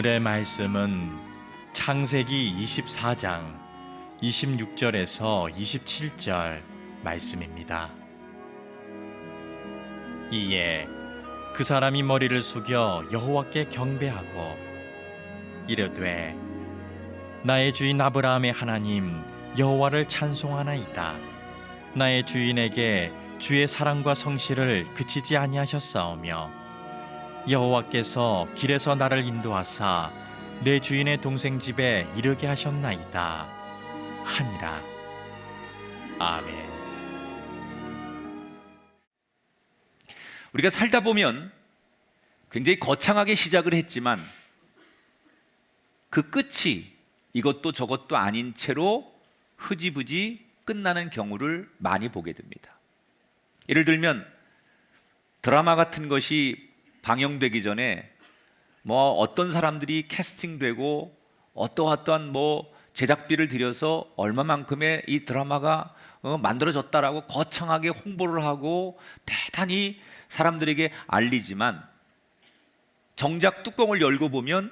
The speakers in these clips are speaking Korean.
오늘의 말씀은 창세기 24장 26절에서 27절 말씀입니다. 이에 그 사람이 머리를 숙여 여호와께 경배하고 이르되 나의 주인 아브라함의 하나님 여호와를 찬송하나이다. 나의 주인에게 주의 사랑과 성실을 그치지 아니하셨사오며 여호와께서 길에서 나를 인도하사 내 주인의 동생 집에 이르게 하셨나이다 하니라. 아멘. 우리가 살다 보면 굉장히 거창하게 시작을 했지만 그 끝이 이것도 저것도 아닌 채로 흐지부지 끝나는 경우를 많이 보게 됩니다. 예를 들면 드라마 같은 것이 방영되기 전에 어떤 사람들이 캐스팅되고 어떠한 제작비를 들여서 얼마만큼의 이 드라마가 만들어졌다라고 거창하게 홍보를 하고 대단히 사람들에게 알리지만 정작 뚜껑을 열고 보면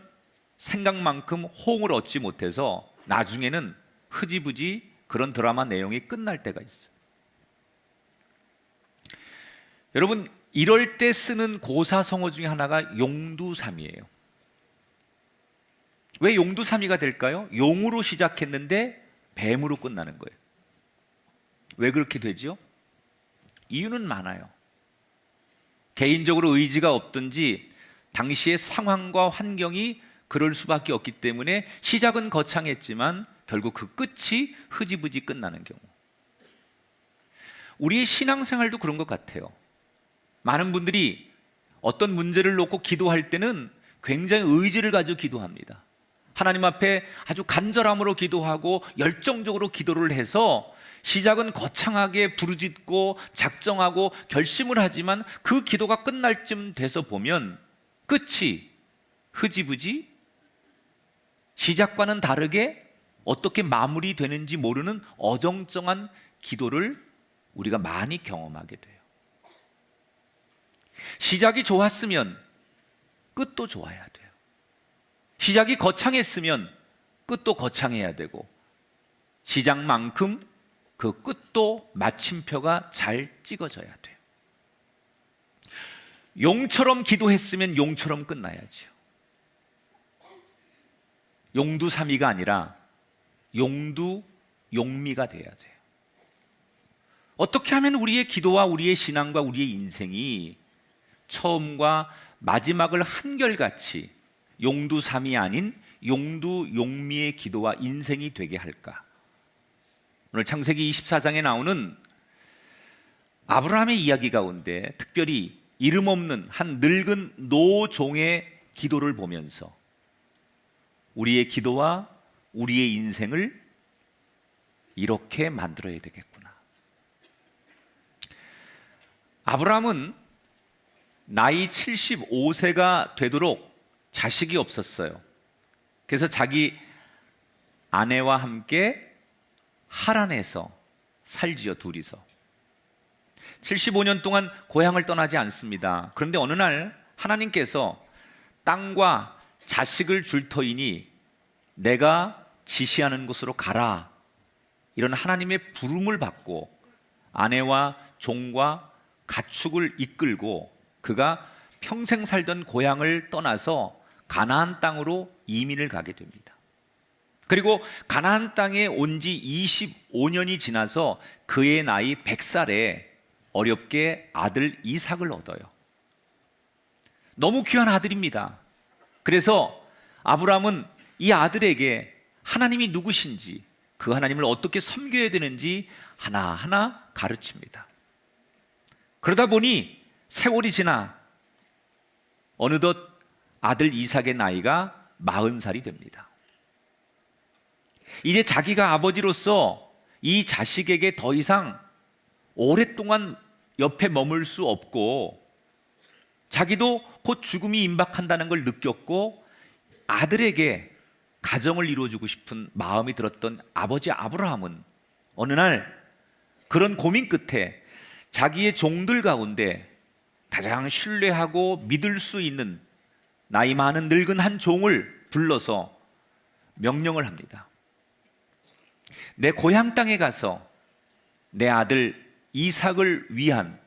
생각만큼 호응을 얻지 못해서 나중에는 흐지부지 그런 드라마 내용이 끝날 때가 있어요. 여러분, 이럴 때 쓰는 고사성어 중에 하나가 용두삼이에요. 왜 용두삼이가 될까요? 용으로 시작했는데 뱀으로 끝나는 거예요. 왜 그렇게 되죠? 이유는 많아요. 개인적으로 의지가 없든지 당시의 상황과 환경이 그럴 수밖에 없기 때문에 시작은 거창했지만 결국 그 끝이 흐지부지 끝나는 경우. 우리의 신앙생활도 그런 것 같아요. 많은 분들이 어떤 문제를 놓고 기도할 때는 굉장히 의지를 가지고 기도합니다. 하나님 앞에 아주 간절함으로 기도하고 열정적으로 기도를 해서 시작은 거창하게 부르짖고 작정하고 결심을 하지만 그 기도가 끝날 쯤 돼서 보면 끝이 흐지부지 시작과는 다르게 어떻게 마무리되는지 모르는 어정쩡한 기도를 우리가 많이 경험하게 돼요. 시작이 좋았으면 끝도 좋아야 돼요. 시작이 거창했으면 끝도 거창해야 되고 시작만큼 그 끝도 마침표가 잘 찍어져야 돼요. 용처럼 기도했으면 용처럼 끝나야죠. 용두사미가 아니라 용두용미가 돼야 돼요. 어떻게 하면 우리의 기도와 우리의 신앙과 우리의 인생이 처음과 마지막을 한결같이 용두삼이 아닌 용두용미의 기도와 인생이 되게 할까? 오늘 창세기 24장에 나오는 아브라함의 이야기 가운데 특별히 이름 없는 한 늙은 노종의 기도를 보면서 우리의 기도와 우리의 인생을 이렇게 만들어야 되겠구나. 아브라함은 나이 75세가 되도록 자식이 없었어요. 그래서 자기 아내와 함께 하란에서 살지요, 둘이서. 75년 동안 고향을 떠나지 않습니다. 그런데 어느 날 하나님께서 땅과 자식을 줄 터이니 내가 지시하는 곳으로 가라, 이런 하나님의 부름을 받고 아내와 종과 가축을 이끌고 그가 평생 살던 고향을 떠나서 가나안 땅으로 이민을 가게 됩니다. 그리고 가나안 땅에 온 지 25년이 지나서 그의 나이 100살에 어렵게 아들 이삭을 얻어요. 너무 귀한 아들입니다. 그래서 아브라함은 이 아들에게 하나님이 누구신지, 그 하나님을 어떻게 섬겨야 되는지 하나하나 가르칩니다. 그러다 보니 세월이 지나 어느덧 아들 이삭의 나이가 40살이 됩니다. 이제 자기가 아버지로서 이 자식에게 더 이상 오랫동안 옆에 머물 수 없고 자기도 곧 죽음이 임박한다는 걸 느꼈고 아들에게 가정을 이루어주고 싶은 마음이 들었던 아버지 아브라함은 어느 날 그런 고민 끝에 자기의 종들 가운데 가장 신뢰하고 믿을 수 있는 나이 많은 늙은 한 종을 불러서 명령을 합니다. 내 고향 땅에 가서 내 아들 이삭을 위한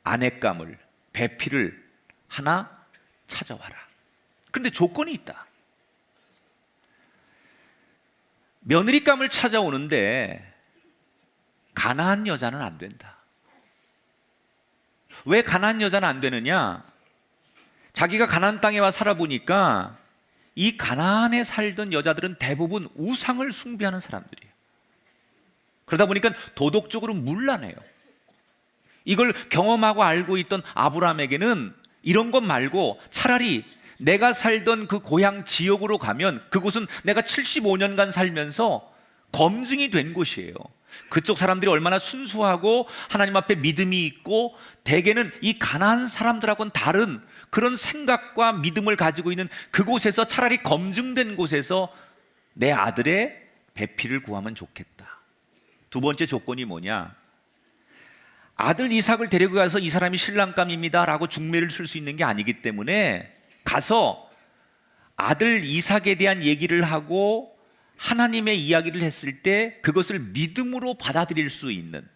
아냇감을, 배필을 하나 찾아와라. 그런데 조건이 있다. 며느리감을 찾아오는데 가나안 여자는 안 된다. 왜 가나안 여자는 안 되느냐? 자기가 가나안 땅에 와 살아보니까 이 가나안에 살던 여자들은 대부분 우상을 숭배하는 사람들이에요. 그러다 보니까 도덕적으로 문란해요. 이걸 경험하고 알고 있던 아브라함에게는 이런 것 말고 차라리 내가 살던 그 고향 지역으로 가면 그곳은 내가 75년간 살면서 검증이 된 곳이에요. 그쪽 사람들이 얼마나 순수하고 하나님 앞에 믿음이 있고 대개는 이 가나안 사람들하고는 다른 그런 생각과 믿음을 가지고 있는 그곳에서 차라리 검증된 곳에서 내 아들의 배필을 구하면 좋겠다. 두 번째 조건이 뭐냐? 아들 이삭을 데리고 가서 이 사람이 신랑감입니다 라고 중매를 쓸 수 있는 게 아니기 때문에 가서 아들 이삭에 대한 얘기를 하고 하나님의 이야기를 했을 때 그것을 믿음으로 받아들일 수 있는,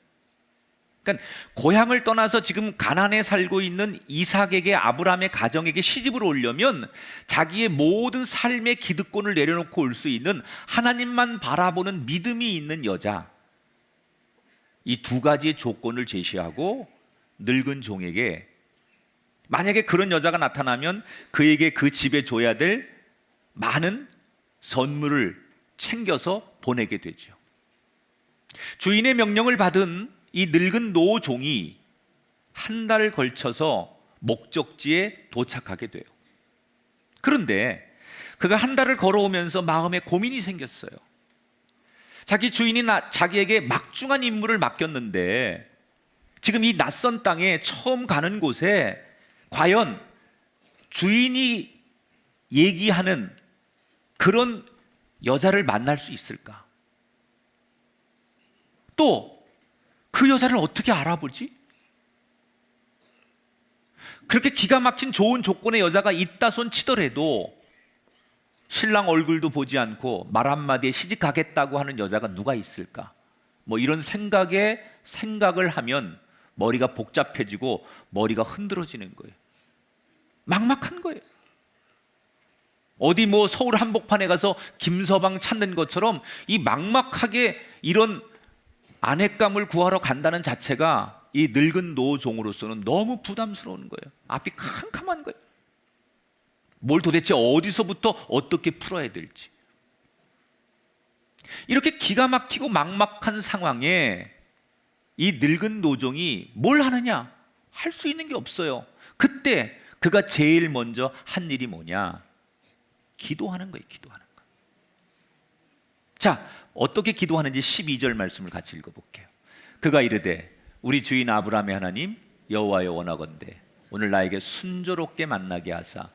그러니까 고향을 떠나서 지금 가나안에 살고 있는 이삭에게, 아브라함의 가정에게 시집을 오려면 자기의 모든 삶의 기득권을 내려놓고 올 수 있는 하나님만 바라보는 믿음이 있는 여자, 이 두 가지의 조건을 제시하고 늙은 종에게 만약에 그런 여자가 나타나면 그에게 그 집에 줘야 될 많은 선물을 챙겨서 보내게 되죠. 주인의 명령을 받은 이 늙은 노종이 한 달 걸쳐서 목적지에 도착하게 돼요. 그런데 그가 한 달을 걸어오면서 마음에 고민이 생겼어요. 자기 주인이 자기에게 막중한 임무를 맡겼는데 지금 이 낯선 땅에 처음 가는 곳에 과연 주인이 얘기하는 그런 여자를 만날 수 있을까? 또 그 여자를 어떻게 알아보지? 그렇게 기가 막힌 좋은 조건의 여자가 있다 손 치더라도 신랑 얼굴도 보지 않고 말 한마디에 시집가겠다고 하는 여자가 누가 있을까? 뭐 이런 생각을 하면 머리가 복잡해지고 머리가 흔들어지는 거예요. 막막한 거예요. 어디 뭐 서울 한복판에 가서 김서방 찾는 것처럼 이 막막하게 이런 아내감을 구하러 간다는 자체가 이 늙은 노종으로서는 너무 부담스러운 거예요. 앞이 캄캄한 거예요. 뭘 도대체 어디서부터 어떻게 풀어야 될지. 이렇게 기가 막히고 막막한 상황에 이 늙은 노종이 뭘 하느냐? 할 수 있는 게 없어요. 그때 그가 제일 먼저 한 일이 뭐냐? 기도하는 거예요. 기도하는 거. 자, 어떻게 기도하는지 12절 말씀을 같이 읽어볼게요. 그가 이르되 우리 주인 아브라함의 하나님 여호와여 원하건대 오늘 나에게 순조롭게 만나게 하사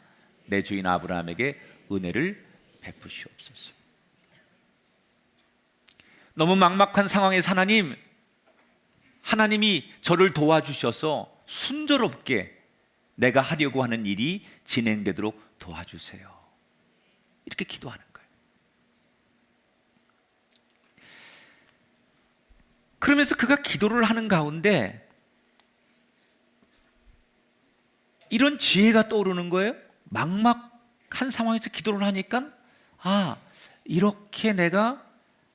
내 주인 아브라함에게 은혜를 베푸시옵소서. 너무 막막한 상황에서 하나님이 저를 도와주셔서 순조롭게 내가 하려고 하는 일이 진행되도록 도와주세요. 이렇게 기도하는 거예요. 그러면서 그가 기도를 하는 가운데 이런 지혜가 떠오르는 거예요. 막막한 상황에서 기도를 하니까 이렇게 내가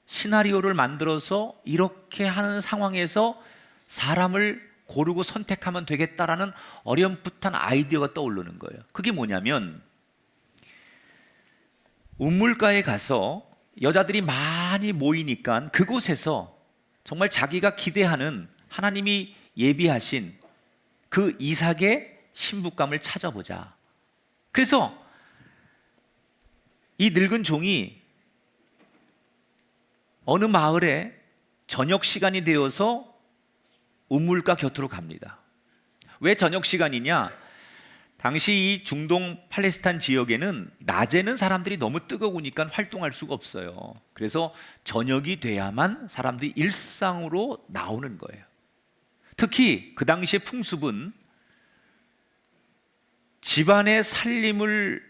시나리오를 만들어서 이렇게 하는 상황에서 사람을 고르고 선택하면 되겠다라는 어렴풋한 아이디어가 떠오르는 거예요. 그게 뭐냐면 우물가에 가서 여자들이 많이 모이니까 그곳에서 정말 자기가 기대하는 하나님이 예비하신 그 이삭의 신부감을 찾아보자. 그래서 이 늙은 종이 어느 마을에 저녁 시간이 되어서 우물가 곁으로 갑니다. 왜 저녁 시간이냐? 당시 이 중동 팔레스타인 지역에는 낮에는 사람들이 너무 뜨거우니까 활동할 수가 없어요. 그래서 저녁이 돼야만 사람들이 일상으로 나오는 거예요. 특히 그 당시의 풍습은 집안의 살림을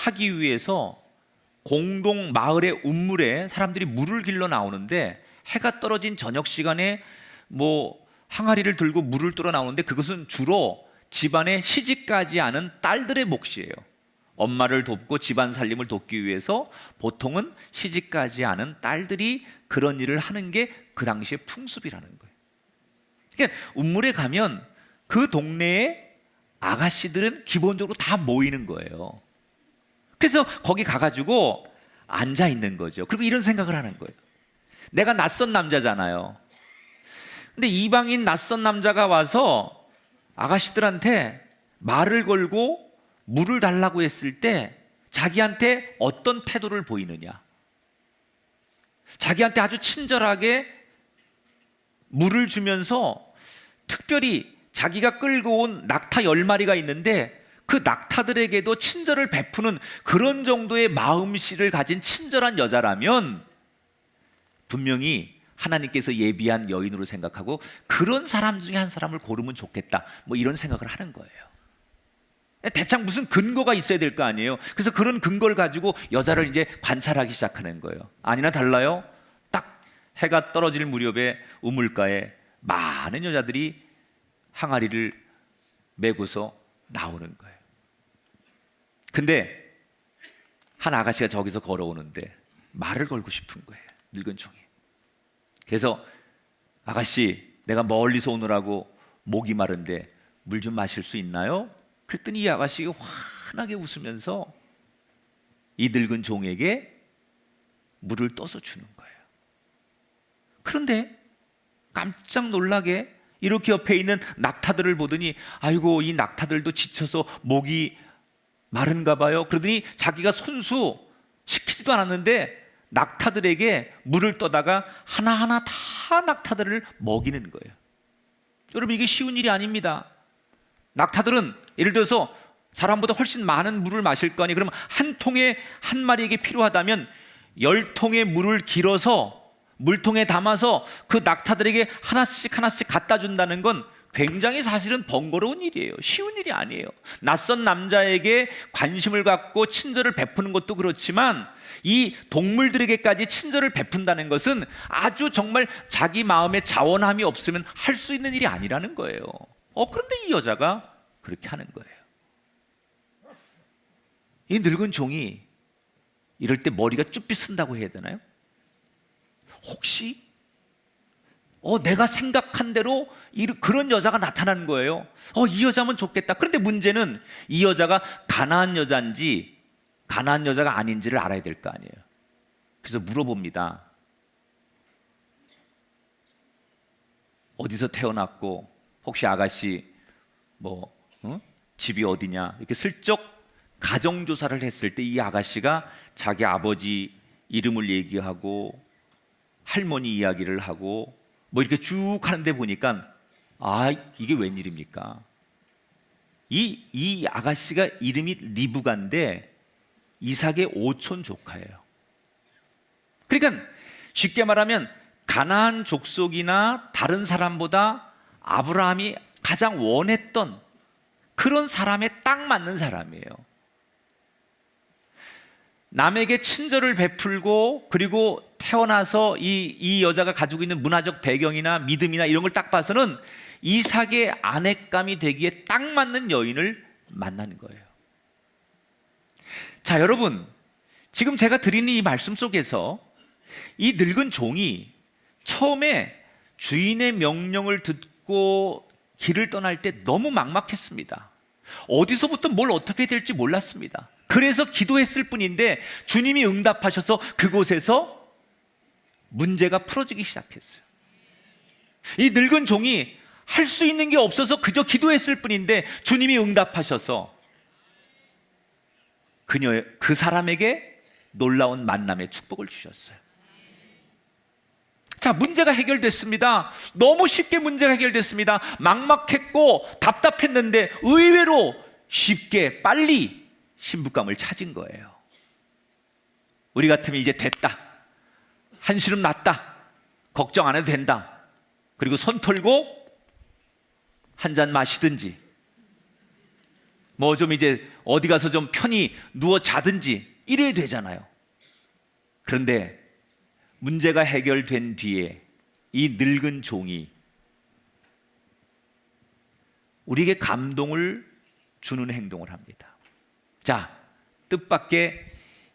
하기 위해서 공동 마을의 운물에 사람들이 물을 길러 나오는데, 해가 떨어진 저녁 시간에 항아리를 들고 물을 뚫어 나오는데, 그것은 주로 집안에 시집가지 않은 딸들의 몫이에요. 엄마를 돕고 집안 살림을 돕기 위해서 보통은 시집가지 않은 딸들이 그런 일을 하는 게 그 당시의 풍습이라는 거예요. 그러니까 운물에 가면 그 동네에 아가씨들은 기본적으로 다 모이는 거예요. 그래서 거기 가가지고 앉아 있는 거죠. 그리고 이런 생각을 하는 거예요. 내가 낯선 남자잖아요. 근데 이방인 낯선 남자가 와서 아가씨들한테 말을 걸고 물을 달라고 했을 때 자기한테 어떤 태도를 보이느냐? 자기한테 아주 친절하게 물을 주면서 특별히 자기가 끌고 온 낙타 10마리가 있는데 그 낙타들에게도 친절을 베푸는 그런 정도의 마음씨를 가진 친절한 여자라면 분명히 하나님께서 예비한 여인으로 생각하고 그런 사람 중에 한 사람을 고르면 좋겠다, 이런 생각을 하는 거예요. 대창 무슨 근거가 있어야 될 거 아니에요. 그래서 그런 근거를 가지고 여자를 이제 관찰하기 시작하는 거예요. 아니나 달라요, 딱 해가 떨어질 무렵에 우물가에 많은 여자들이 항아리를 메고서 나오는 거예요. 근데 한 아가씨가 저기서 걸어오는데 말을 걸고 싶은 거예요, 늙은 종이. 그래서 아가씨, 내가 멀리서 오느라고 목이 마른데 물 좀 마실 수 있나요? 그랬더니 이 아가씨가 환하게 웃으면서 이 늙은 종에게 물을 떠서 주는 거예요. 그런데 깜짝 놀라게 이렇게 옆에 있는 낙타들을 보더니, 아이고, 이 낙타들도 지쳐서 목이 마른가 봐요. 그러더니 자기가 손수 시키지도 않았는데 낙타들에게 물을 떠다가 하나하나 다 낙타들을 먹이는 거예요. 여러분, 이게 쉬운 일이 아닙니다. 낙타들은 예를 들어서 사람보다 훨씬 많은 물을 마실 거 아니에요. 그러면 한 통에 한 마리에게 필요하다면 10통의 물을 길어서 물통에 담아서 그 낙타들에게 하나씩 하나씩 갖다 준다는 건 굉장히 사실은 번거로운 일이에요. 쉬운 일이 아니에요. 낯선 남자에게 관심을 갖고 친절을 베푸는 것도 그렇지만 이 동물들에게까지 친절을 베푼다는 것은 아주 정말 자기 마음에 자원함이 없으면 할 수 있는 일이 아니라는 거예요. 그런데 이 여자가 그렇게 하는 거예요. 이 늙은 종이 이럴 때 머리가 쭈삣 쓴다고 해야 되나요? 혹시 내가 생각한 대로 그런 여자가 나타나는 거예요. 이 여자면 좋겠다. 그런데 문제는 이 여자가 가나안 여자인지 가나안 여자가 아닌지를 알아야 될 거 아니에요. 그래서 물어봅니다. 어디서 태어났고 혹시 아가씨 집이 어디냐, 이렇게 슬쩍 가정조사를 했을 때 이 아가씨가 자기 아버지 이름을 얘기하고 할머니 이야기를 하고 이렇게 쭉 하는데 보니까 이게 웬일입니까? 이 아가씨가 이름이 리브가인데 이삭의 오촌 조카예요. 그러니까 쉽게 말하면 가나안 족속이나 다른 사람보다 아브라함이 가장 원했던 그런 사람에 딱 맞는 사람이에요. 남에게 친절을 베풀고 그리고 태어나서 이 여자가 가지고 있는 문화적 배경이나 믿음이나 이런 걸 딱 봐서는 이삭의 아내감이 되기에 딱 맞는 여인을 만나는 거예요. 자, 여러분, 지금 제가 드리는 이 말씀 속에서 이 늙은 종이 처음에 주인의 명령을 듣고 길을 떠날 때 너무 막막했습니다. 어디서부터 뭘 어떻게 될지 몰랐습니다. 그래서 기도했을 뿐인데 주님이 응답하셔서 그곳에서 문제가 풀어지기 시작했어요. 이 늙은 종이 할 수 있는 게 없어서 그저 기도했을 뿐인데 주님이 응답하셔서 그 사람에게 놀라운 만남의 축복을 주셨어요. 자, 문제가 해결됐습니다. 너무 쉽게 문제가 해결됐습니다. 막막했고 답답했는데 의외로 쉽게 빨리 신부감을 찾은 거예요. 우리 같으면 이제 됐다, 한시름 났다, 걱정 안 해도 된다, 그리고 손 털고 한 잔 마시든지 뭐 좀 이제 어디 가서 좀 편히 누워 자든지 이래야 되잖아요. 그런데 문제가 해결된 뒤에 이 늙은 종이 우리에게 감동을 주는 행동을 합니다. 자, 뜻밖의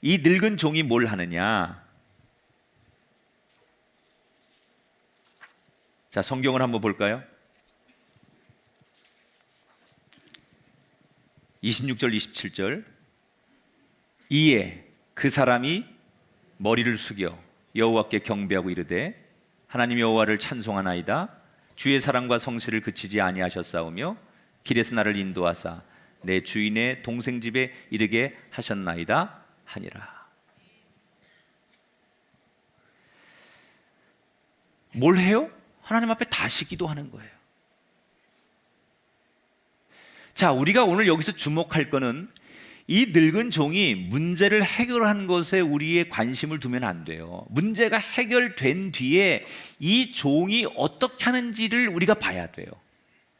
이 늙은 종이 뭘 하느냐? 자, 성경을 한번 볼까요? 26절, 27절. 이에 그 사람이 머리를 숙여 여호와께 경배하고 이르되 하나님 여호와를 찬송하나이다. 주의 사랑과 성실을 그치지 아니하셨사오며 길에서 나를 인도하사 내 주인의 동생 집에 이르게 하셨나이다 하니라. 뭘 해요? 하나님 앞에 다시 기도하는 거예요. 자, 우리가 오늘 여기서 주목할 거는 이 늙은 종이 문제를 해결한 것에 우리의 관심을 두면 안 돼요. 문제가 해결된 뒤에 이 종이 어떻게 하는지를 우리가 봐야 돼요.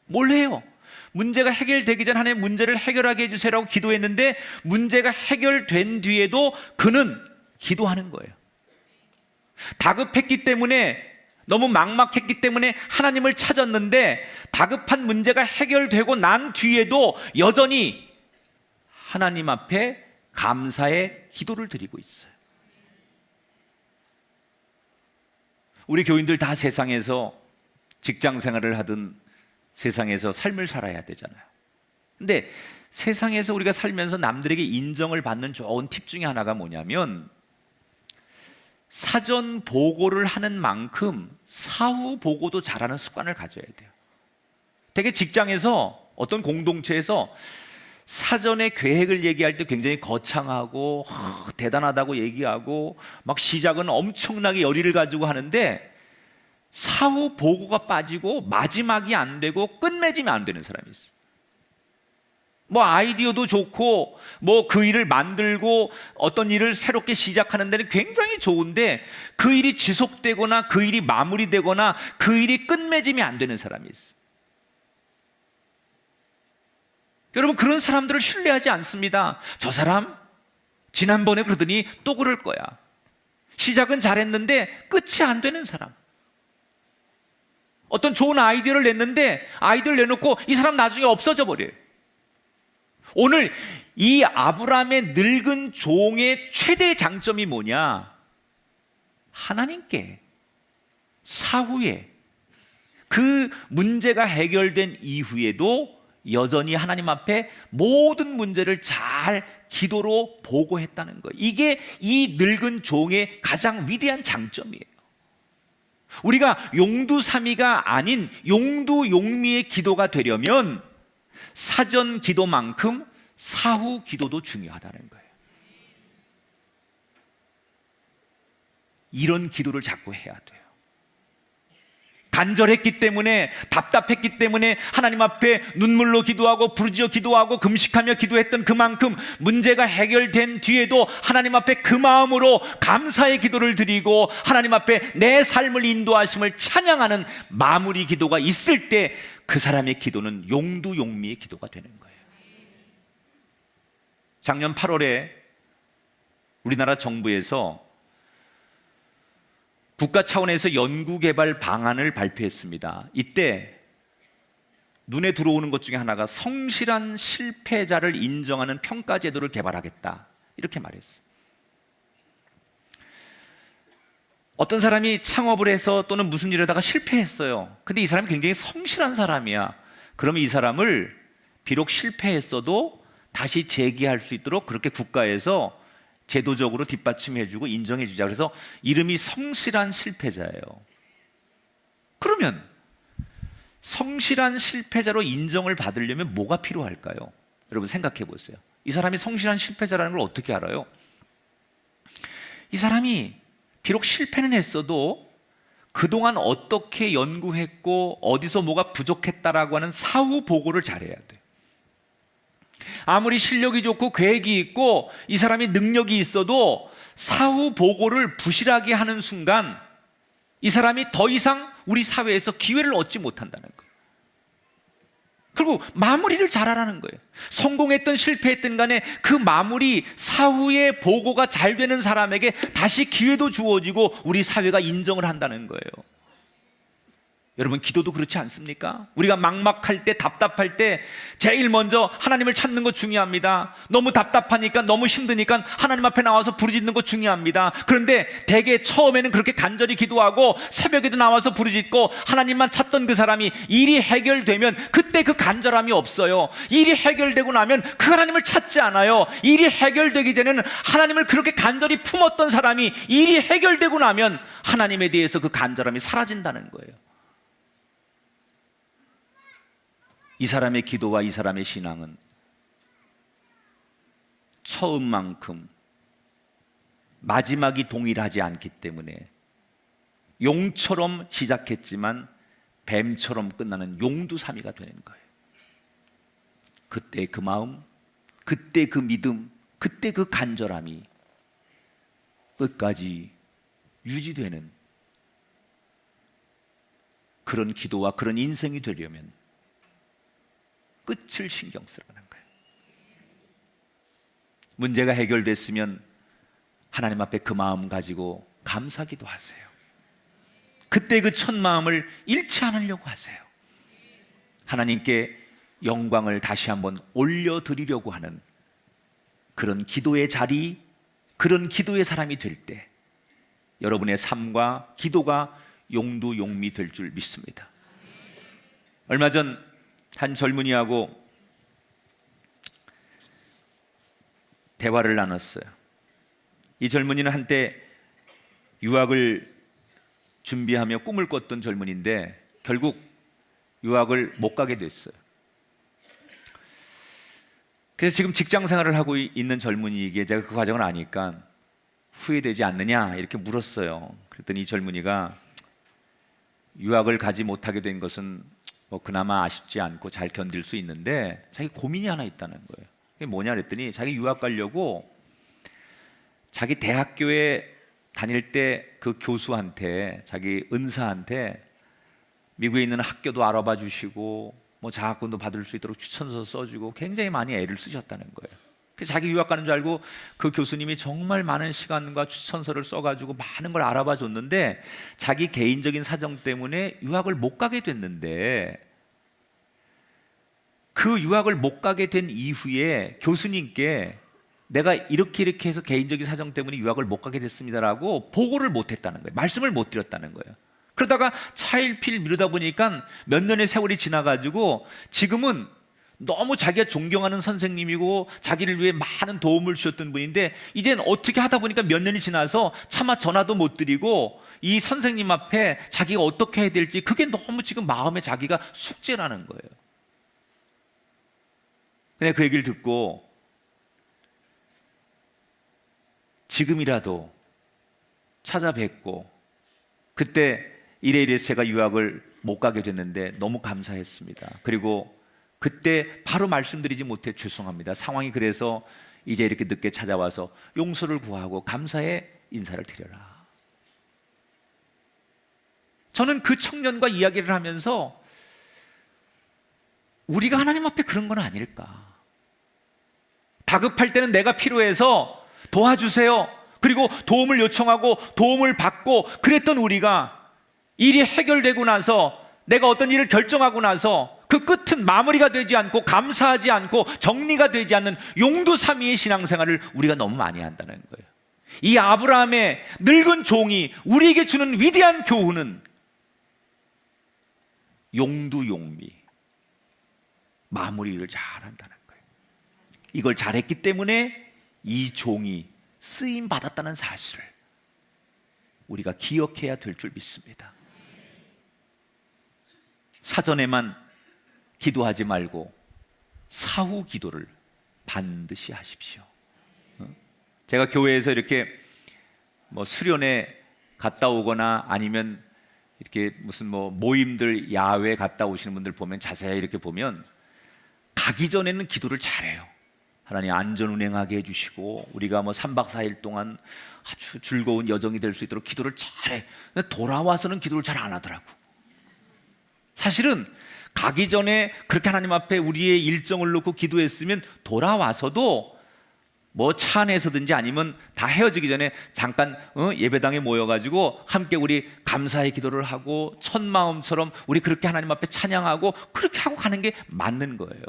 뭘 해요? 문제가 해결되기 전 하나님 문제를 해결하게 해주세요라고 기도했는데 문제가 해결된 뒤에도 그는 기도하는 거예요. 다급했기 때문에, 너무 막막했기 때문에 하나님을 찾았는데 다급한 문제가 해결되고 난 뒤에도 여전히 하나님 앞에 감사의 기도를 드리고 있어요. 우리 교인들 다 세상에서 직장 생활을 하든 세상에서 삶을 살아야 되잖아요. 근데 세상에서 우리가 살면서 남들에게 인정을 받는 좋은 팁 중에 하나가 뭐냐면 사전 보고를 하는 만큼 사후 보고도 잘하는 습관을 가져야 돼요. 되게 직장에서 어떤 공동체에서 사전에 계획을 얘기할 때 굉장히 거창하고 대단하다고 얘기하고 막 시작은 엄청나게 열의를 가지고 하는데 사후 보고가 빠지고 마지막이 안 되고 끝맺음이 안 되는 사람이 있어요. 뭐 아이디어도 좋고 뭐 그 일을 만들고 어떤 일을 새롭게 시작하는 데는 굉장히 좋은데 그 일이 지속되거나 그 일이 마무리되거나 그 일이 끝맺음이 안 되는 사람이 있어요. 여러분, 그런 사람들을 신뢰하지 않습니다. 저 사람 지난번에 그러더니 또 그럴 거야. 시작은 잘했는데 끝이 안 되는 사람. 어떤 좋은 아이디어를 냈는데 아이디어를 내놓고 이 사람 나중에 없어져 버려요. 오늘 이 아브라함의 늙은 종의 최대 장점이 뭐냐? 하나님께 사후에 그 문제가 해결된 이후에도 여전히 하나님 앞에 모든 문제를 잘 기도로 보고했다는 거예요. 이게 이 늙은 종의 가장 위대한 장점이에요. 우리가 용두사미가 아닌 용두용미의 기도가 되려면 사전 기도만큼 사후 기도도 중요하다는 거예요. 이런 기도를 자꾸 해야 돼요. 간절했기 때문에, 답답했기 때문에 하나님 앞에 눈물로 기도하고 부르짖어 기도하고 금식하며 기도했던 그만큼 문제가 해결된 뒤에도 하나님 앞에 그 마음으로 감사의 기도를 드리고 하나님 앞에 내 삶을 인도하심을 찬양하는 마무리 기도가 있을 때 그 사람의 기도는 용두용미의 기도가 되는 거예요. 작년 8월에 우리나라 정부에서 국가 차원에서 연구개발 방안을 발표했습니다. 이때 눈에 들어오는 것 중에 하나가 성실한 실패자를 인정하는 평가 제도를 개발하겠다, 이렇게 말했어요. 어떤 사람이 창업을 해서 또는 무슨 일을 하다가 실패했어요. 근데 이 사람이 굉장히 성실한 사람이야. 그러면 이 사람을 비록 실패했어도 다시 재기할 수 있도록 그렇게 국가에서 제도적으로 뒷받침해주고 인정해주자. 그래서 이름이 성실한 실패자예요. 그러면 성실한 실패자로 인정을 받으려면 뭐가 필요할까요? 여러분 생각해 보세요. 이 사람이 성실한 실패자라는 걸 어떻게 알아요? 이 사람이 비록 실패는 했어도 그동안 어떻게 연구했고 어디서 뭐가 부족했다라고 하는 사후 보고를 잘해야 돼요. 아무리 실력이 좋고 계획이 있고 이 사람이 능력이 있어도 사후 보고를 부실하게 하는 순간 이 사람이 더 이상 우리 사회에서 기회를 얻지 못한다는 거예요. 그리고 마무리를 잘하라는 거예요. 성공했든 실패했든 간에 그 마무리, 사후에 보고가 잘 되는 사람에게 다시 기회도 주어지고 우리 사회가 인정을 한다는 거예요. 여러분, 기도도 그렇지 않습니까? 우리가 막막할 때, 답답할 때 제일 먼저 하나님을 찾는 거 중요합니다. 너무 답답하니까, 너무 힘드니까 하나님 앞에 나와서 부르짖는 거 중요합니다. 그런데 대개 처음에는 그렇게 간절히 기도하고 새벽에도 나와서 부르짖고 하나님만 찾던 그 사람이 일이 해결되면 그때 그 간절함이 없어요. 일이 해결되고 나면 그 하나님을 찾지 않아요. 일이 해결되기 전에는 하나님을 그렇게 간절히 품었던 사람이 일이 해결되고 나면 하나님에 대해서 그 간절함이 사라진다는 거예요. 이 사람의 기도와 이 사람의 신앙은 처음만큼 마지막이 동일하지 않기 때문에 용처럼 시작했지만 뱀처럼 끝나는 용두사미가 되는 거예요. 그때 그 마음, 그때 그 믿음, 그때 그 간절함이 끝까지 유지되는 그런 기도와 그런 인생이 되려면 끝을 신경 쓰라는 거예요. 문제가 해결됐으면 하나님 앞에 그 마음 가지고 감사기도 하세요. 그때 그 첫 마음을 잃지 않으려고 하세요. 하나님께 영광을 다시 한번 올려드리려고 하는 그런 기도의 자리, 그런 기도의 사람이 될 때 여러분의 삶과 기도가 용두용미 될 줄 믿습니다. 얼마 전 한 젊은이하고 대화를 나눴어요. 이 젊은이는 한때 유학을 준비하며 꿈을 꿨던 젊은이인데 결국 유학을 못 가게 됐어요. 그래서 지금 직장 생활을 하고 있는 젊은이에게 제가 그 과정을 아니까 후회되지 않느냐 이렇게 물었어요. 그랬더니 이 젊은이가 유학을 가지 못하게 된 것은 그나마 아쉽지 않고 잘 견딜 수 있는데 자기 고민이 하나 있다는 거예요. 그게 뭐냐 그랬더니 자기 유학 가려고 자기 대학교에 다닐 때 그 교수한테, 자기 은사한테 미국에 있는 학교도 알아봐 주시고 장학금도 받을 수 있도록 추천서 써주고 굉장히 많이 애를 쓰셨다는 거예요. 그래서 자기 유학 가는 줄 알고 그 교수님이 정말 많은 시간과 추천서를 써가지고 많은 걸 알아봐 줬는데 자기 개인적인 사정 때문에 유학을 못 가게 됐는데 그 유학을 못 가게 된 이후에 교수님께 내가 이렇게 해서 개인적인 사정 때문에 유학을 못 가게 됐습니다라고 보고를 못 했다는 거예요. 말씀을 못 드렸다는 거예요. 그러다가 차일피일 미루다 보니까 몇 년의 세월이 지나가지고 지금은 너무 자기가 존경하는 선생님이고 자기를 위해 많은 도움을 주셨던 분인데 이젠 어떻게 하다 보니까 몇 년이 지나서 차마 전화도 못 드리고 이 선생님 앞에 자기가 어떻게 해야 될지 그게 너무 지금 마음에 자기가 숙제라는 거예요. 그냥 그 얘기를 듣고 지금이라도 찾아뵙고 그때 이래서 제가 유학을 못 가게 됐는데 너무 감사했습니다. 그리고 그때 바로 말씀드리지 못해 죄송합니다. 상황이 그래서 이제 이렇게 늦게 찾아와서 용서를 구하고 감사의 인사를 드려라. 저는 그 청년과 이야기를 하면서 우리가 하나님 앞에 그런 건 아닐까. 다급할 때는 내가 필요해서 도와주세요. 그리고 도움을 요청하고 도움을 받고 그랬던 우리가 일이 해결되고 나서 내가 어떤 일을 결정하고 나서 그 끝은 마무리가 되지 않고 감사하지 않고 정리가 되지 않는 용두사미의 신앙생활을 우리가 너무 많이 한다는 거예요. 이 아브라함의 늙은 종이 우리에게 주는 위대한 교훈은 용두용미, 마무리를 잘한다는 거예요. 이걸 잘했기 때문에 이 종이 쓰임 받았다는 사실을 우리가 기억해야 될 줄 믿습니다. 사전에만 기도하지 말고 사후 기도를 반드시 하십시오. 제가 교회에서 이렇게 수련회 갔다 오거나 아니면 이렇게 무슨 모임들 야외 갔다 오시는 분들 보면 자세히 이렇게 보면 가기 전에는 기도를 잘해요. 하나님 안전 운행하게 해주시고 우리가 3박 4일 동안 아주 즐거운 여정이 될 수 있도록 기도를 잘해. 근데 돌아와서는 기도를 잘 안 하더라고. 사실은 가기 전에 그렇게 하나님 앞에 우리의 일정을 놓고 기도했으면 돌아와서도 뭐 차 안에서든지 아니면 다 헤어지기 전에 잠깐 예배당에 모여가지고 함께 우리 감사의 기도를 하고 첫 마음처럼 우리 그렇게 하나님 앞에 찬양하고 그렇게 하고 가는 게 맞는 거예요.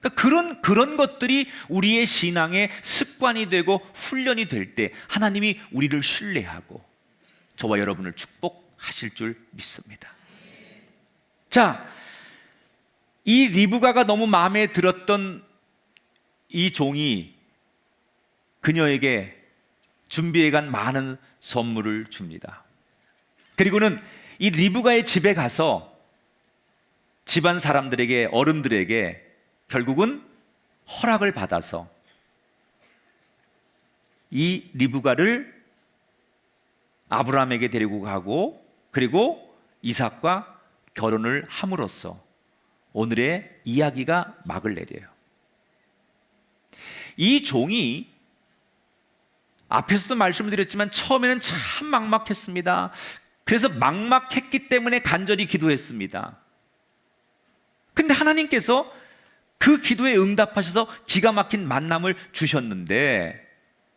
그러니까 그런 것들이 우리의 신앙의 습관이 되고 훈련이 될 때 하나님이 우리를 신뢰하고 저와 여러분을 축복하실 줄 믿습니다. 자, 이 리브가가 너무 마음에 들었던 이 종이 그녀에게 준비해간 많은 선물을 줍니다. 그리고는 이 리브가의 집에 가서 집안 사람들에게, 어른들에게 결국은 허락을 받아서 이 리브가를 아브라함에게 데리고 가고 그리고 이삭과 결혼을 함으로써 오늘의 이야기가 막을 내려요. 이 종이 앞에서도 말씀을 드렸지만 처음에는 참 막막했습니다. 그래서 막막했기 때문에 간절히 기도했습니다. 근데 하나님께서 그 기도에 응답하셔서 기가 막힌 만남을 주셨는데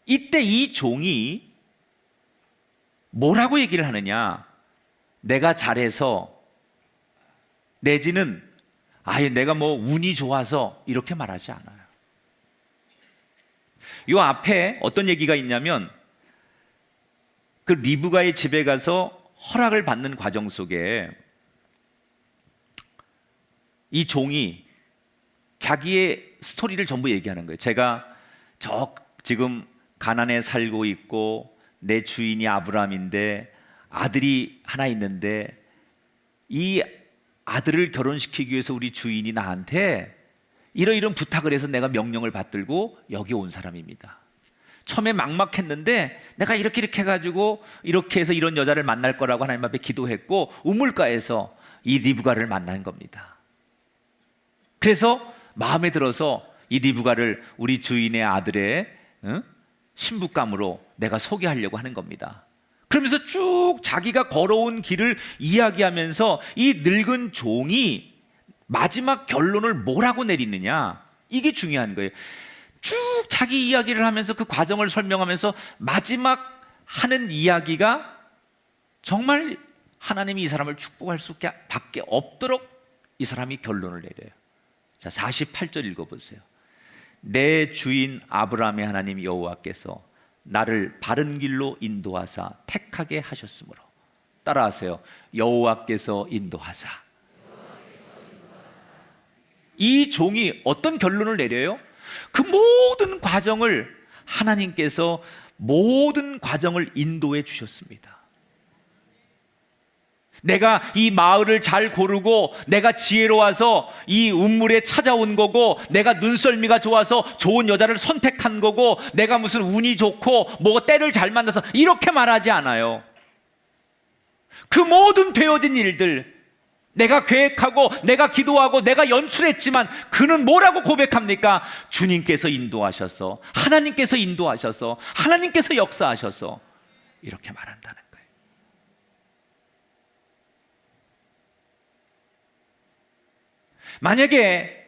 이때 이 종이 뭐라고 얘기를 하느냐? 내가 잘해서 내지는 아예 내가 뭐 운이 좋아서 이렇게 말하지 않아요. 이 앞에 어떤 얘기가 있냐면 그 리브가의 집에 가서 허락을 받는 과정 속에 이 종이 자기의 스토리를 전부 얘기하는 거예요. 제가 지금 가난에 살고 있고 내 주인이 아브라함인데 아들이 하나 있는데 이 아들을 결혼시키기 위해서 우리 주인이 나한테 이런 부탁을 해서 내가 명령을 받들고 여기 온 사람입니다. 처음에 막막했는데 내가 이렇게 해가지고 이렇게 해서 이런 여자를 만날 거라고 하나님 앞에 기도했고 우물가에서 이 리브가를 만난 겁니다. 그래서 마음에 들어서 이 리브가를 우리 주인의 아들의 신부감으로 내가 소개하려고 하는 겁니다. 그러면서 쭉 자기가 걸어온 길을 이야기하면서 이 늙은 종이 마지막 결론을 뭐라고 내리느냐, 이게 중요한 거예요. 쭉 자기 이야기를 하면서 그 과정을 설명하면서 마지막 하는 이야기가 정말 하나님이 이 사람을 축복할 수밖에 없도록 이 사람이 결론을 내려요. 자, 48절 읽어보세요. 내 주인 아브라함의 하나님 여호와께서 나를 바른 길로 인도하사 택하게 하셨으므로, 따라하세요. 여호와께서 인도하사. 이 종이 어떤 결론을 내려요? 그 모든 과정을 하나님께서 모든 과정을 인도해 주셨습니다. 내가 이 마을을 잘 고르고 내가 지혜로워서 이 운물에 찾아온 거고 내가 눈썰미가 좋아서 좋은 여자를 선택한 거고 내가 무슨 운이 좋고 뭐 때를 잘 만나서 이렇게 말하지 않아요. 그 모든 되어진 일들, 내가 계획하고 내가 기도하고 내가 연출했지만 그는 뭐라고 고백합니까? 주님께서 인도하셔서, 하나님께서 인도하셔서, 하나님께서 역사하셔서 이렇게 말한다는 거예요. 만약에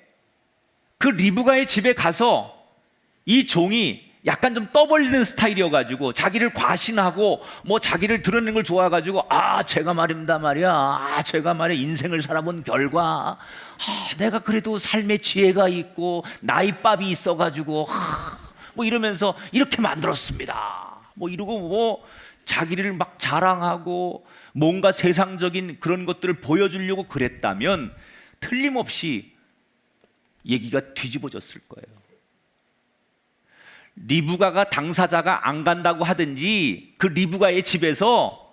그 리브가의 집에 가서 이 종이 약간 좀 떠벌리는 스타일이어가지고 자기를 과신하고 뭐 자기를 드러내는 걸 좋아해가지고 제가 말입니다 말이야, 제가 말이야 인생을 살아본 결과 내가 그래도 삶의 지혜가 있고 나이밥이 있어가지고 뭐 이러면서 이렇게 만들었습니다 뭐 이러고 뭐 자기를 막 자랑하고 뭔가 세상적인 그런 것들을 보여주려고 그랬다면 틀림없이 얘기가 뒤집어졌을 거예요. 리브가가 당사자가 안 간다고 하든지 그 리브가의 집에서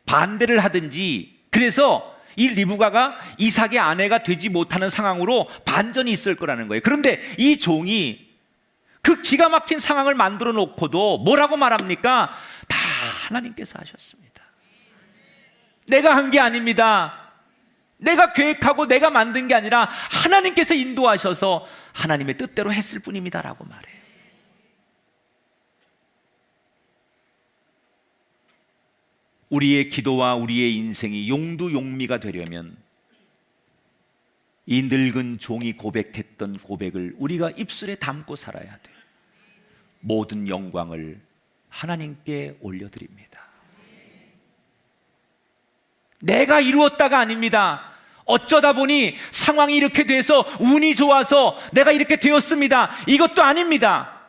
반대를 하든지, 그래서 이 리브가가 이삭의 아내가 되지 못하는 상황으로 반전이 있을 거라는 거예요. 그런데 이 종이 그 기가 막힌 상황을 만들어 놓고도 뭐라고 말합니까? 다 하나님께서 하셨습니다. 내가 한 게 아닙니다. 내가 계획하고 내가 만든 게 아니라 하나님께서 인도하셔서 하나님의 뜻대로 했을 뿐입니다라고 말해요. 우리의 기도와 우리의 인생이 용두용미가 되려면 이 늙은 종이 고백했던 고백을 우리가 입술에 담고 살아야 돼요. 모든 영광을 하나님께 올려드립니다. 내가 이루었다가 아닙니다. 어쩌다 보니 상황이 이렇게 돼서 운이 좋아서 내가 이렇게 되었습니다. 이것도 아닙니다.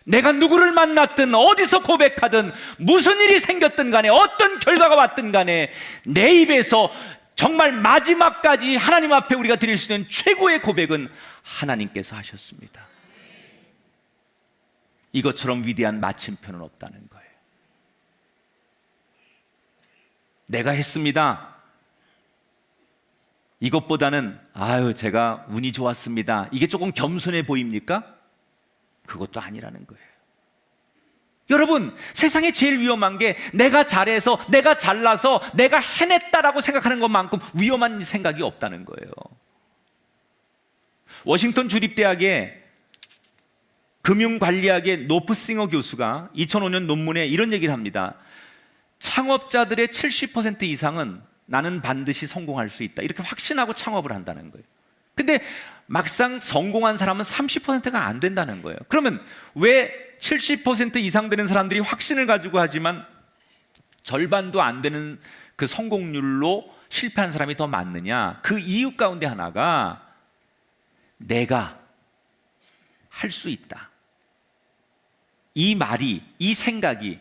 내가 누구를 만났든 어디서 고백하든 무슨 일이 생겼든 간에 어떤 결과가 왔든 간에 내 입에서 정말 마지막까지 하나님 앞에 우리가 드릴 수 있는 최고의 고백은 하나님께서 하셨습니다. 이것처럼 위대한 마침표는 없다는 거예요. 내가 했습니다. 이것보다는 제가 운이 좋았습니다. 이게 조금 겸손해 보입니까? 그것도 아니라는 거예요. 여러분, 세상에 제일 위험한 게 내가 잘해서, 내가 잘나서, 내가 해냈다라고 생각하는 것만큼 위험한 생각이 없다는 거예요. 워싱턴 주립대학의 금융관리학의 노프싱어 교수가 2005년 논문에 이런 얘기를 합니다. 창업자들의 70% 이상은 나는 반드시 성공할 수 있다, 이렇게 확신하고 창업을 한다는 거예요. 근데 막상 성공한 사람은 30%가 안 된다는 거예요. 그러면 왜 70% 이상 되는 사람들이 확신을 가지고 하지만 절반도 안 되는 그 성공률로 실패한 사람이 더 많느냐? 그 이유 가운데 하나가 내가 할 수 있다, 이 말이, 이 생각이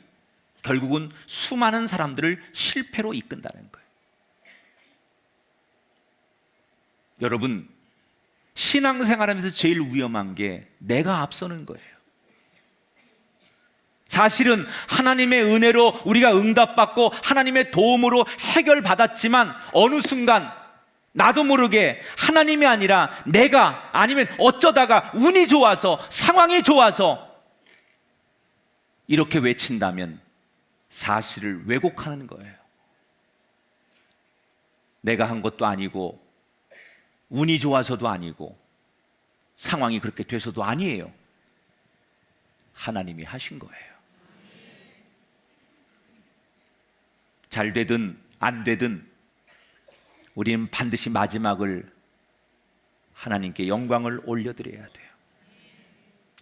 결국은 수많은 사람들을 실패로 이끈다는 거예요. 여러분, 신앙생활하면서 제일 위험한 게 내가 앞서는 거예요. 사실은 하나님의 은혜로 우리가 응답받고 하나님의 도움으로 해결받았지만 어느 순간 나도 모르게 하나님이 아니라 내가, 아니면 어쩌다가 운이 좋아서, 상황이 좋아서 이렇게 외친다면 사실을 왜곡하는 거예요. 내가 한 것도 아니고 운이 좋아서도 아니고 상황이 그렇게 돼서도 아니에요. 하나님이 하신 거예요. 잘 되든 안 되든 우리는 반드시 마지막을 하나님께 영광을 올려드려야 돼요.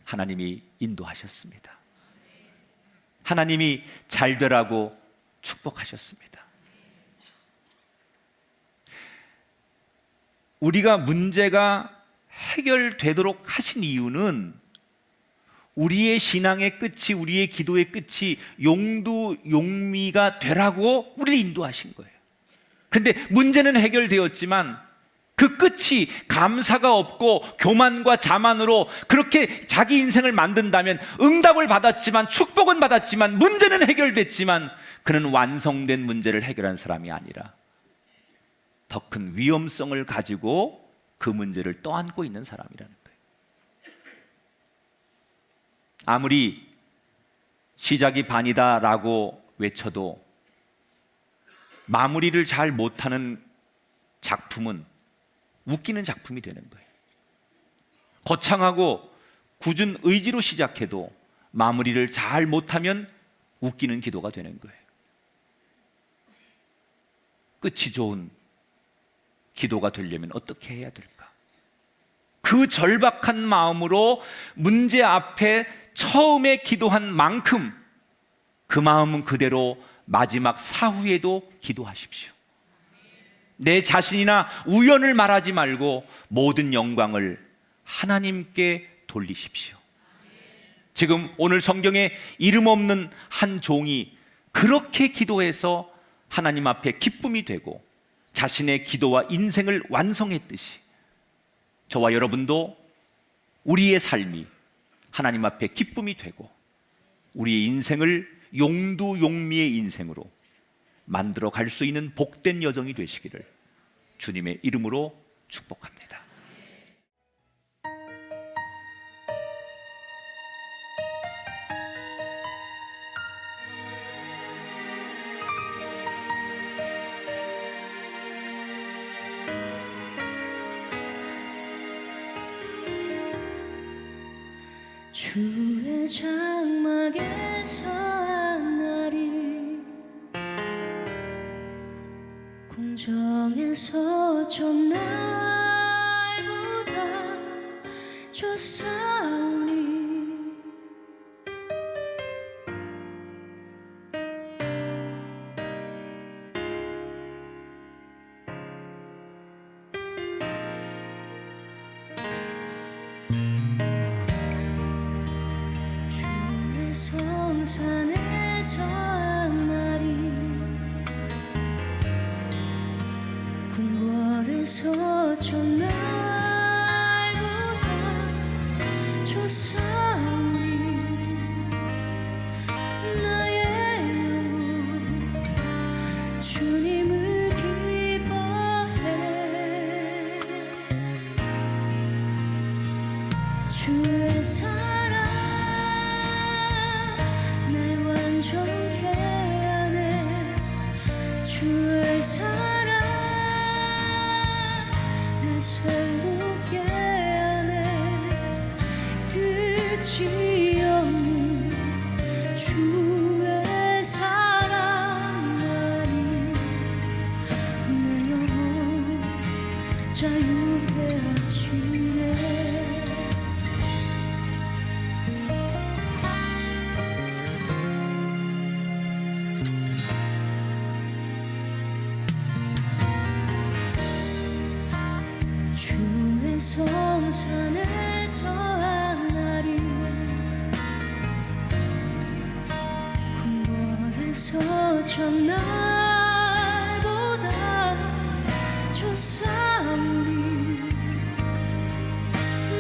하나님이 인도하셨습니다. 하나님이 잘 되라고 축복하셨습니다. 우리가 문제가 해결되도록 하신 이유는 우리의 신앙의 끝이, 우리의 기도의 끝이 용두용미가 되라고 우리를 인도하신 거예요. 그런데 문제는 해결되었지만 그 끝이 감사가 없고 교만과 자만으로 그렇게 자기 인생을 만든다면 응답을 받았지만, 축복은 받았지만, 문제는 해결됐지만 그는 완성된 문제를 해결한 사람이 아니라 더 큰 위험성을 가지고 그 문제를 떠안고 있는 사람이라는 거예요. 아무리 시작이 반이다라고 외쳐도 마무리를 잘 못하는 작품은 웃기는 작품이 되는 거예요. 거창하고 굳은 의지로 시작해도 마무리를 잘 못하면 웃기는 기도가 되는 거예요. 끝이 좋은 기도가 되려면 어떻게 해야 될까? 그 절박한 마음으로 문제 앞에 처음에 기도한 만큼 그 마음은 그대로 마지막 사후에도 기도하십시오. 내 자신이나 우연을 말하지 말고 모든 영광을 하나님께 돌리십시오. 지금 오늘 성경에 이름 없는 한 종이 그렇게 기도해서 하나님 앞에 기쁨이 되고 자신의 기도와 인생을 완성했듯이 저와 여러분도 우리의 삶이 하나님 앞에 기쁨이 되고 우리의 인생을 용두용미의 인생으로 만들어 갈 수 있는 복된 여정이 되시기를 주님의 이름으로 축복합니다. 주의 장막에서 한 날이 궁정에서 전 날보다 줬사오니 주의 성산에서 한 날이 궁궐에서 전 날보다 줬사오니 나의 영혼 주님을 기뻐해 주의 사랑 날 완전케 하네 주의 사랑 날 새롭게 하네 끝이 없는 주의 사랑만이 내 영혼 자유케 하시네 주의 성산에서 한 날이 궁궐에서 전 날보다 줬사오니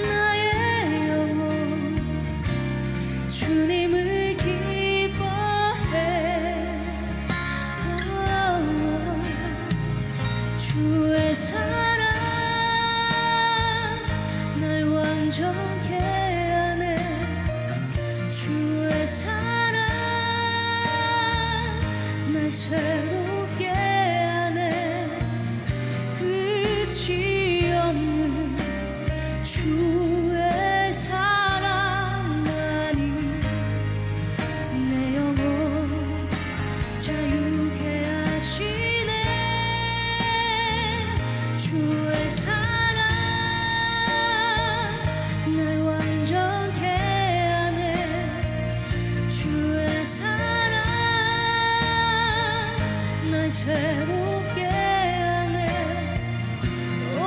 나의 영혼 주님을 기뻐해 주의 사랑 날 완전케 하네 주의 사랑 날 새롭게 하네 끝이 없는 주의 사랑만이 내 영혼 자유케 하시네 주의 사랑 날 완전케 하네 주의 사랑 날 새롭게 하네 오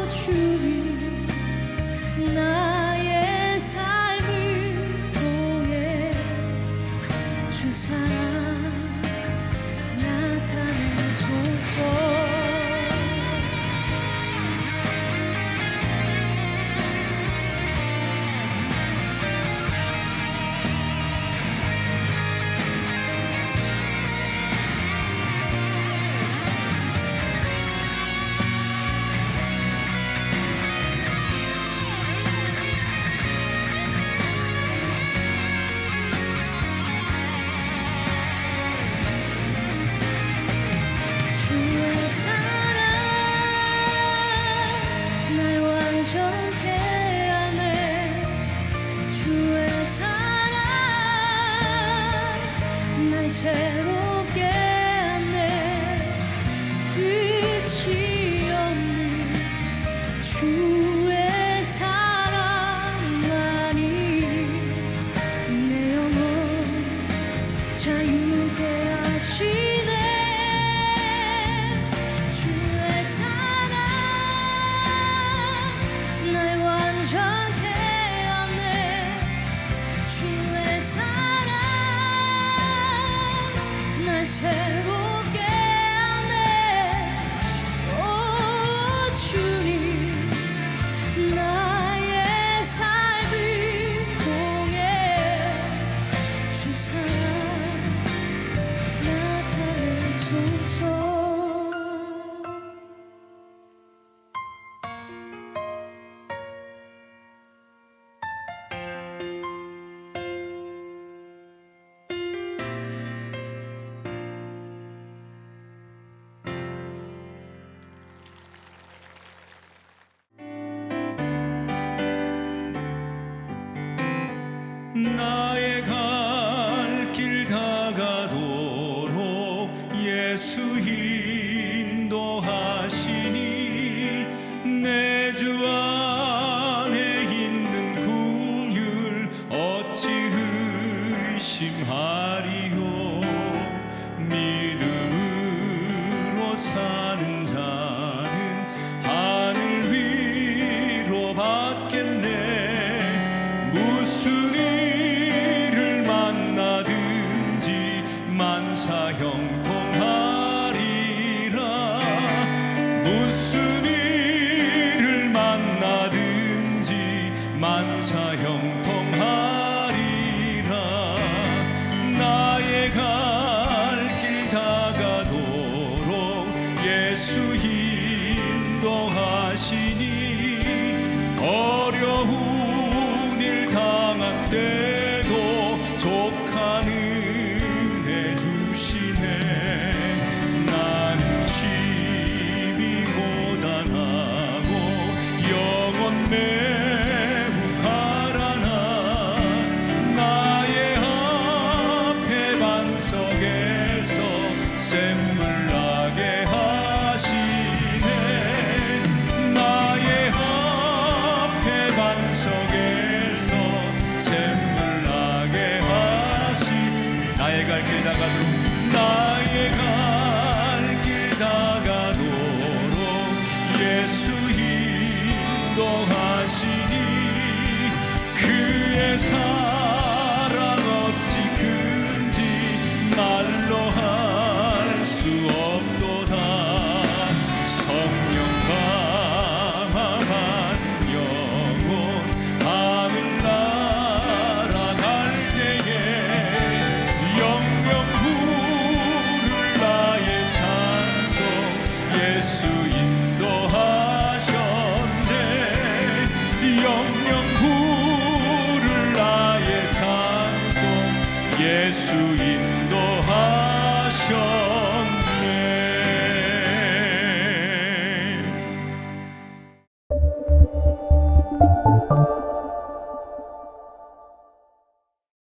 주님 나의 삶을 통해 주 사랑 나타내소서 주의 사랑 날 완전케 하네 주의 사랑 날 새롭게 하네 끝이 없는 주의 사랑만이 내 영혼 자유케 하시네 주의 사랑 날 완전케 하네 주의 사랑 날 새롭게 하네 오 주님 나의 삶을 통해 주 사랑 나타내소서 의심하리요 믿음으로 사는 자는 하늘 위로 받겠네 무슨 일을 만나든지 만사 형통하리라 무슨 일을 만나든지 만사 형통하리라 나의 갈 길 다가도록 예수 인도하시니 어려운 일 당한 때도 족한 은혜 주시네 나는 심히 고단하고 영혼 매우 가라나 나의 앞에 반석에서 샘물 나게 하시네 나의 앞에 반석에서 샘물 나게 하시네 나의 갈 길 다가도록 나의 갈 길 다가도록 예수 인도하시니 그의 사랑 어찌 큰지 말로 할 수 없도다 성령 강한 영혼 하늘 날아갈 때에 영영 부를 나의 찬송 예수 인도하셨네 영영 부를 나의 찬송 예수 인도하셨네